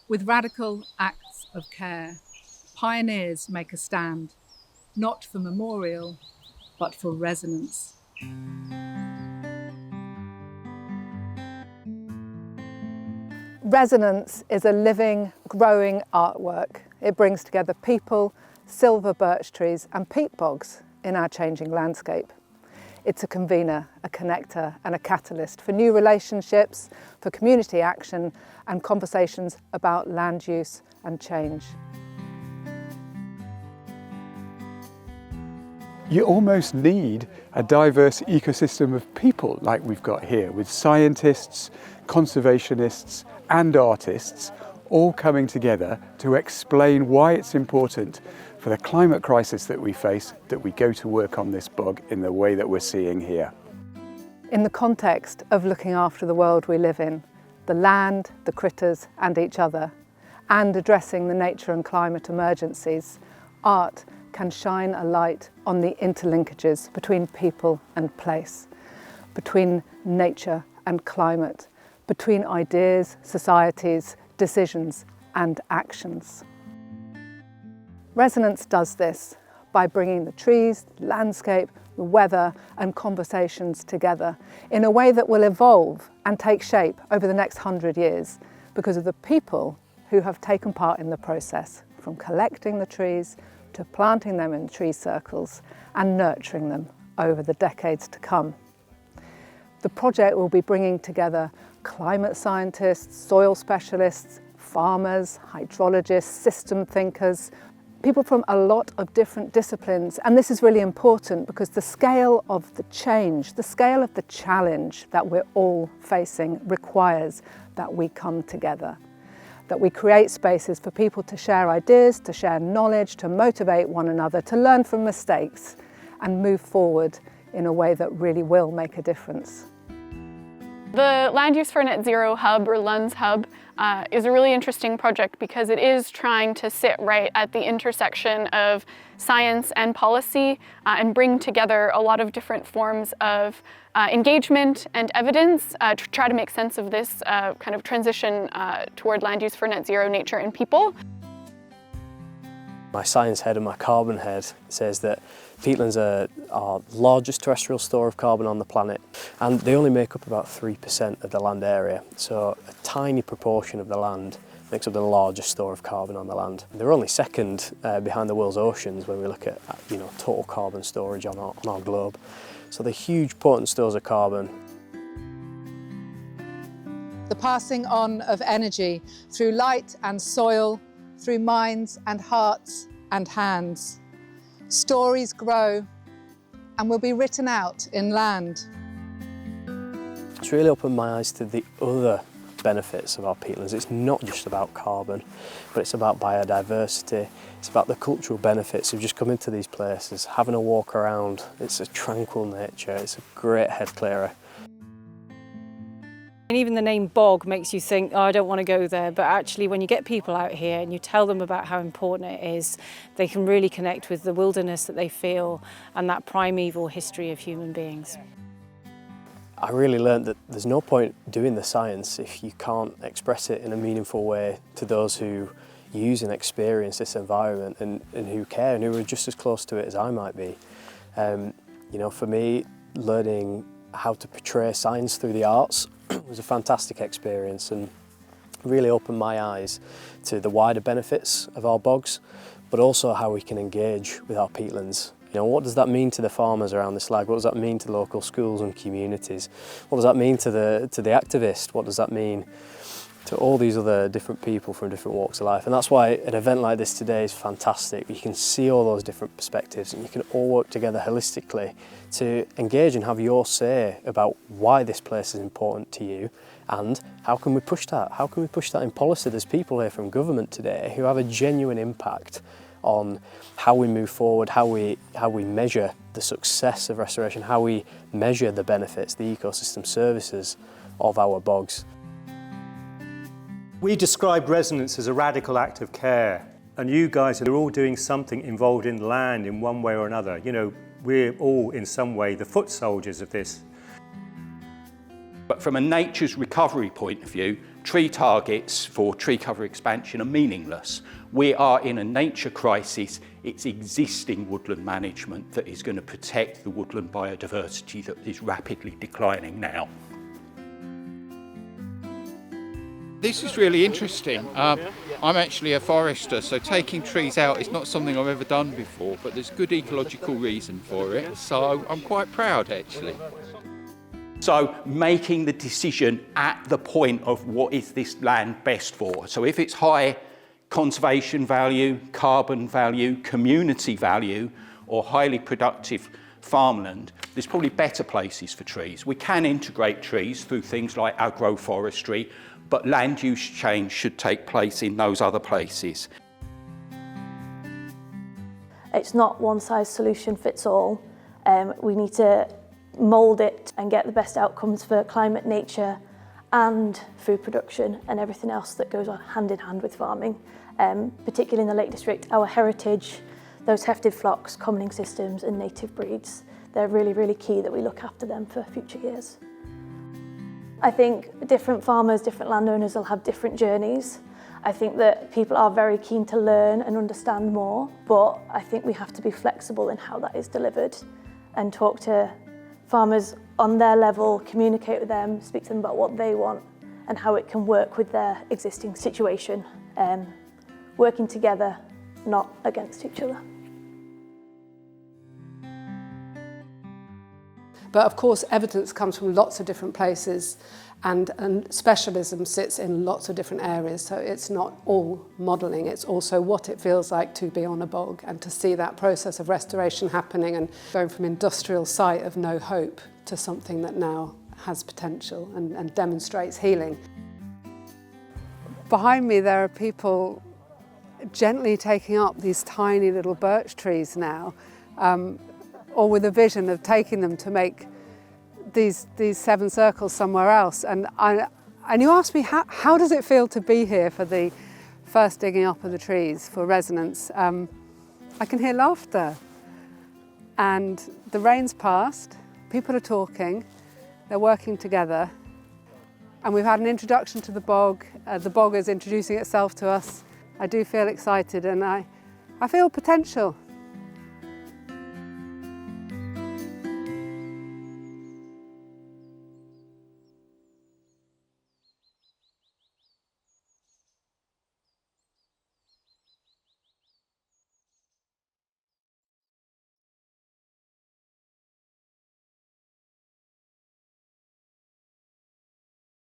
With radical acts of care, pioneers make a stand, not for memorial, but for resonance. Resonance is a living, growing artwork. It brings together people, silver birch trees and peat bogs in our changing landscape. It's a convener, a connector and a catalyst for new relationships, for community action and conversations about land use and change. You almost need a diverse ecosystem of people like we've got here, with scientists, conservationists and artists all coming together to explain why it's important for the climate crisis that we face that we go to work on this bog in the way that we're seeing here. In the context of looking after the world we live in, the land, the critters and each other, and addressing the nature and climate emergencies, art can shine a light on the interlinkages between people and place, between nature and climate, between ideas, societies, decisions and actions. Resonance does this by bringing the trees, the landscape, the weather and conversations together in a way that will evolve and take shape over the next 100 years because of the people who have taken part in the process, from collecting the trees to planting them in tree circles and nurturing them over the decades to come. The project will be bringing together climate scientists, soil specialists, farmers, hydrologists, system thinkers, people from a lot of different disciplines. And this is really important because the scale of the change, the scale of the challenge that we're all facing requires that we come together, that we create spaces for people to share ideas, to share knowledge, to motivate one another, to learn from mistakes and move forward in a way that really will make a difference. The Land Use for Net Zero Hub, or LUNZ Hub, is a really interesting project because it is trying to sit right at the intersection of science and policy and bring together a lot of different forms of engagement and evidence to try to make sense of this kind of transition toward land use for net zero nature and people. My science head and my carbon head says that peatlands are our largest terrestrial store of carbon on the planet, and they only make up about 3% of the land area. So a tiny proportion of the land makes up the largest store of carbon on the land. They're only second behind the world's oceans when we look at total carbon storage on our globe. So they're huge potent stores of carbon. The passing on of energy through light and soil, through minds and hearts and hands. Stories grow and will be written out in land. It's really opened my eyes to the other benefits of our peatlands. It's not just about carbon, but it's about biodiversity. It's about the cultural benefits of just coming to these places, having a walk around. It's a tranquil nature, it's a great head clearer. And even the name bog makes you think, oh, I don't want to go there. But actually, when you get people out here and you tell them about how important it is, they can really connect with the wilderness that they feel and that primeval history of human beings. I really learned that there's no point doing the science if you can't express it in a meaningful way to those who use and experience this environment and who care and who are just as close to it as I might be. For me, learning how to portray science through the arts was a fantastic experience and really opened my eyes to the wider benefits of our bogs, but also how we can engage with our peatlands. What does that mean to the farmers around this lag? What does that mean to local schools and communities? What does that mean to the activist? What does that mean to all these other different people from different walks of life? And that's why an event like this today is fantastic. You can see all those different perspectives and you can all work together holistically to engage and have your say about why this place is important to you and how can we push that? How can we push that in policy? There's people here from government today who have a genuine impact on how we move forward, how we measure the success of restoration, how we measure the benefits, the ecosystem services of our bogs. We described resonance as a radical act of care, and you guys are all doing something involved in land in one way or another. We're all in some way the foot soldiers of this. But from a nature's recovery point of view, tree targets for tree cover expansion are meaningless. We are in a nature crisis. It's existing woodland management that is going to protect the woodland biodiversity that is rapidly declining now. This is really interesting. I'm actually a forester, so taking trees out is not something I've ever done before, but there's good ecological reason for it, so I'm quite proud actually. So making the decision at the point of what is this land best for. So if it's high conservation value, carbon value, community value, or highly productive farmland, there's probably better places for trees. We can integrate trees through things like agroforestry, but land use change should take place in those other places. It's not one size solution fits all. We need to mould it and get the best outcomes for climate, nature and food production and everything else that goes on hand in hand with farming. Particularly in the Lake District, our heritage, those hefted flocks, commoning systems and native breeds, they're really, really key that we look after them for future years. I think different farmers, different landowners will have different journeys. I think that people are very keen to learn and understand more, but I think we have to be flexible in how that is delivered and talk to farmers on their level, communicate with them, speak to them about what they want and how it can work with their existing situation. Working together, not against each other. But of course, evidence comes from lots of different places and specialism sits in lots of different areas. So it's not all modelling, it's also what it feels like to be on a bog and to see that process of restoration happening and going from industrial site of no hope to something that now has potential and demonstrates healing. Behind me, there are people gently taking up these tiny little birch trees now, or with a vision of taking them to make these 7 circles somewhere else. And you asked me, how does it feel to be here for the first digging up of the trees for resonance? I can hear laughter. And the rain's passed, people are talking, they're working together. And we've had an introduction to the bog is introducing itself to us. I do feel excited and I feel potential.